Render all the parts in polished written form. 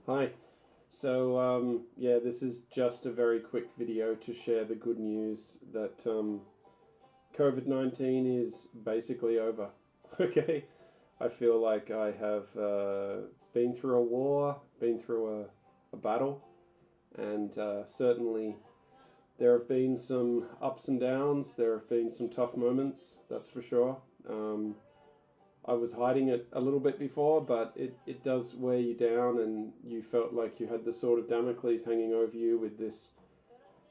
Hi. So, yeah, this is just a very quick video to share the good news that COVID-19 is basically over. Okay? I feel like I have been through a war, been through a battle, and certainly there have been some ups and downs, there have been some tough moments, that's for sure. I was hiding it a little bit before, but it does wear you down, and you felt like you had the sword of Damocles hanging over you with this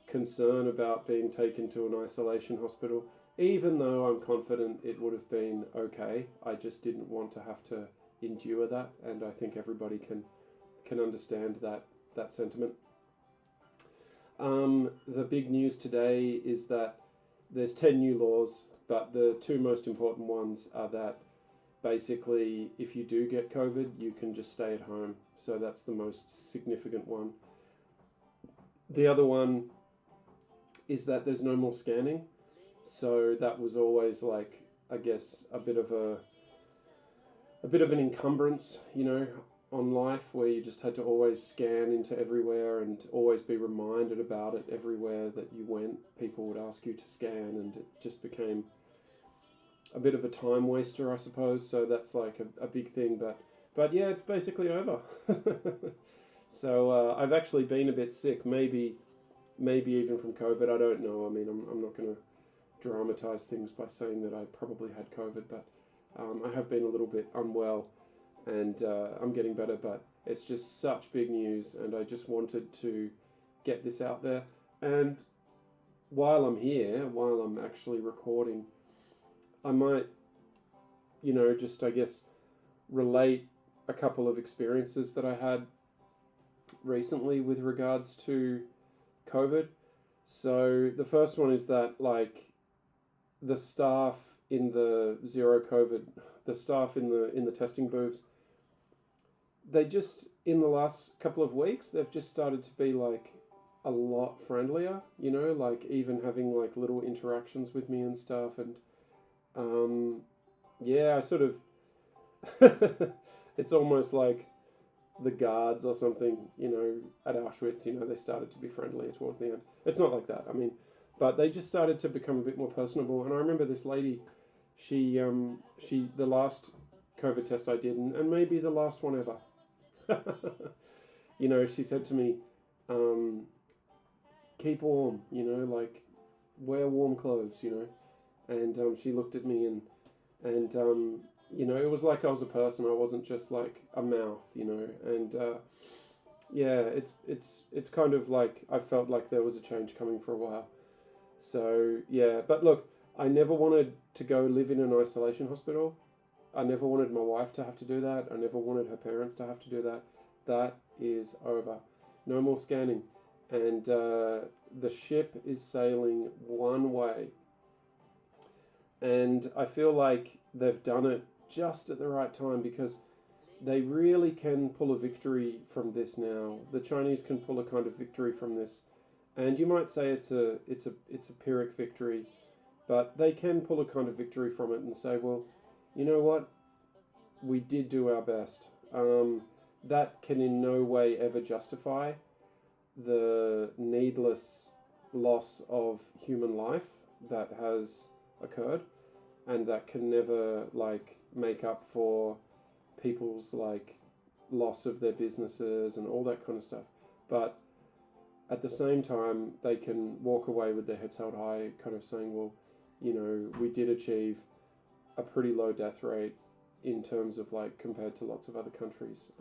concern about being taken to an isolation hospital. Even though I'm confident it would have been okay, I just didn't want to have to endure that, and I think everybody can understand that sentiment. The big news today is that there's 10 new laws, but the two most important ones are that basically, if you do get COVID, you can just stay at home. So that's the most significant one. The other one is that there's no more scanning. So that was always like, I guess, a bit of an encumbrance, on life, where you just had to always scan into everywhere and always be reminded about it everywhere that you went. People would ask you to scan, and it just became a bit of a time waster, I suppose. So that's like a big thing, but yeah, it's basically over. So I've actually been a bit sick, maybe even from COVID. I don't know. I mean, I'm not going to dramatize things by saying that I probably had COVID, but I have been a little bit unwell, and I'm getting better. But it's just such big news, and I just wanted to get this out there. And while I'm here, while I'm actually recording, I might, just, I guess, relate a couple of experiences that I had recently with regards to COVID. So the first one is that, like, the staff in the the staff in the testing booths, they just, in the last couple of weeks, they've just started to be like a lot friendlier, like even having like little interactions with me and stuff. And yeah, I sort of, it's almost like the guards or something, at Auschwitz, they started to be friendlier towards the end. It's not like that, I mean, but they just started to become a bit more personable. And I remember this lady, she the last COVID test I did, and maybe the last one ever, she said to me, keep warm, like, wear warm clothes, and she looked at me, and it was like I was a person. I wasn't just like a mouth, and yeah, it's kind of like I felt like there was a change coming for a while. So yeah, but look, I never wanted to go live in an isolation hospital. I never wanted my wife to have to do that. I never wanted her parents to have to do that. That is over. No more scanning, and the ship is sailing one way. And I feel like they've done it just at the right time, because they really can pull a victory from this now. The Chinese can pull a kind of victory from this, and you might say it's a Pyrrhic victory, but they can pull a kind of victory from it and say, well, you know what, we did do our best. That can in no way ever justify the needless loss of human life that has occurred, and that can never like make up for people's like loss of their businesses and all that kind of stuff. But at the same time, they can walk away with their heads held high, kind of saying, well, we did achieve a pretty low death rate in terms of like compared to lots of other countries.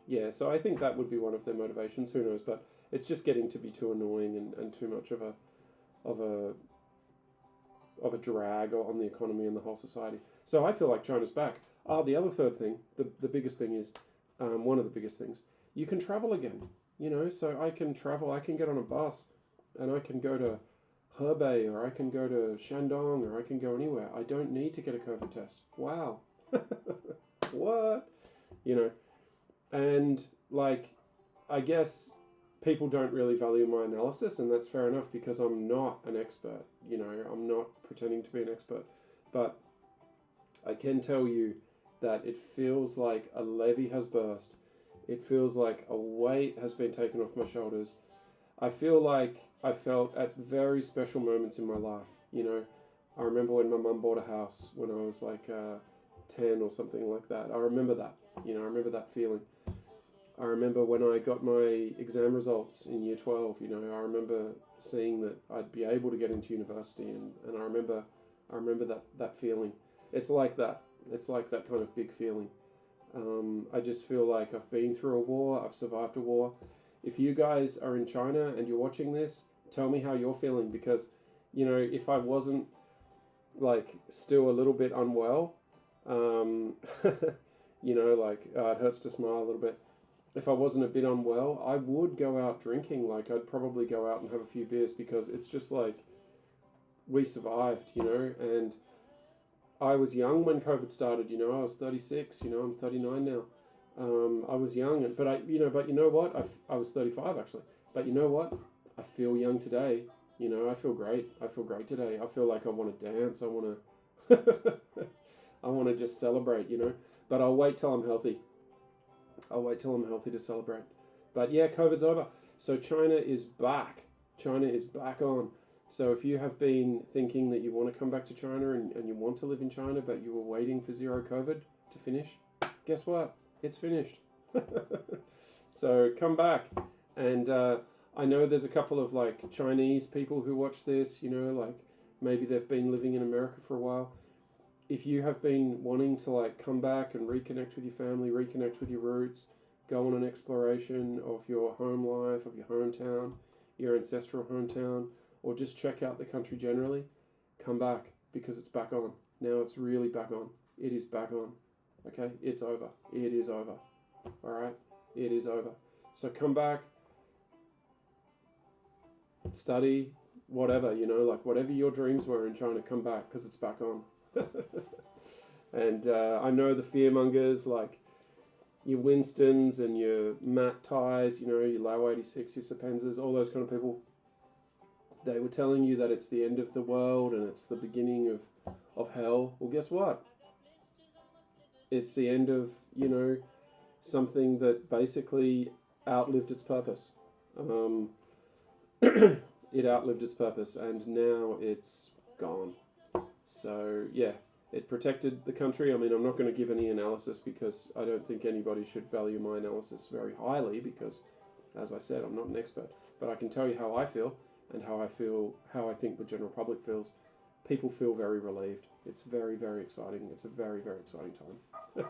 Yeah, so I think that would be one of their motivations. Who knows? But it's just getting to be too annoying and too much of a drag on the economy and the whole society. So I feel like China's back. The other third thing, the biggest thing is, one of the biggest things, you can travel again. So I can travel, I can get on a bus, and I can go to Hebei, or I can go to Shandong, or I can go anywhere. I don't need to get a COVID test. Wow. What? And like, I guess people don't really value my analysis, and that's fair enough, because I'm not an expert. I'm not pretending to be an expert, but I can tell you that it feels like a levee has burst, It feels like a weight has been taken off my shoulders. I feel like I felt at very special moments in my life. You know, I remember when my mum bought a house when I was like 10 or something like that. I remember that. You know, I remember that feeling. I remember when I got my exam results in year 12, you know, I remember seeing that I'd be able to get into university, and I remember that feeling. It's like that. It's like that kind of big feeling. I just feel like I've been through a war, I've survived a war. If you guys are in China and you're watching this, tell me how you're feeling, because, you know, if I wasn't like still a little bit unwell, you know, like it hurts to smile a little bit. If I wasn't a bit unwell, I would go out drinking. Like, I'd probably go out and have a few beers, because it's just like we survived, you know. And I was young when COVID started, you know. I was 36, you know. I'm 39 now. I was young, but you know what? I was 35 actually. But you know what? I feel young today. You know, I feel great. I feel great today. I feel like I want to dance. I want to, I want to just celebrate, you know. But I'll wait till I'm healthy. I'll wait till I'm healthy to celebrate. But yeah, COVID's over. So China is back. China is back on. So if you have been thinking that you want to come back to China and you want to live in China, but you were waiting for zero COVID to finish, guess what? It's finished. So come back. And I know there's a couple of like Chinese people who watch this, you know, like maybe they've been living in America for a while. If you have been wanting to like come back and reconnect with your family, reconnect with your roots, go on an exploration of your home life, of your hometown, your ancestral hometown, or just check out the country generally, come back, because it's back on. Now it's really back on. It is back on. Okay? It's over. It is over. All right? It is over. So come back, study, whatever, you know, like whatever your dreams were in China, come back, because it's back on. And I know the fearmongers, like your Winstons and your Matt Ties, you know, your Lau 86, your Sapenzas, all those kind of people, they were telling you that it's the end of the world and it's the beginning of hell. Well, guess what? It's the end of, you know, something that basically outlived its purpose. It outlived its purpose, and now it's gone. So, yeah, it protected the country. I mean, I'm not going to give any analysis, because I don't think anybody should value my analysis very highly, because, as I said, I'm not an expert. But I can tell you how I feel, and how I think the general public feels. People feel very relieved. It's very, very exciting. It's a very, very exciting time.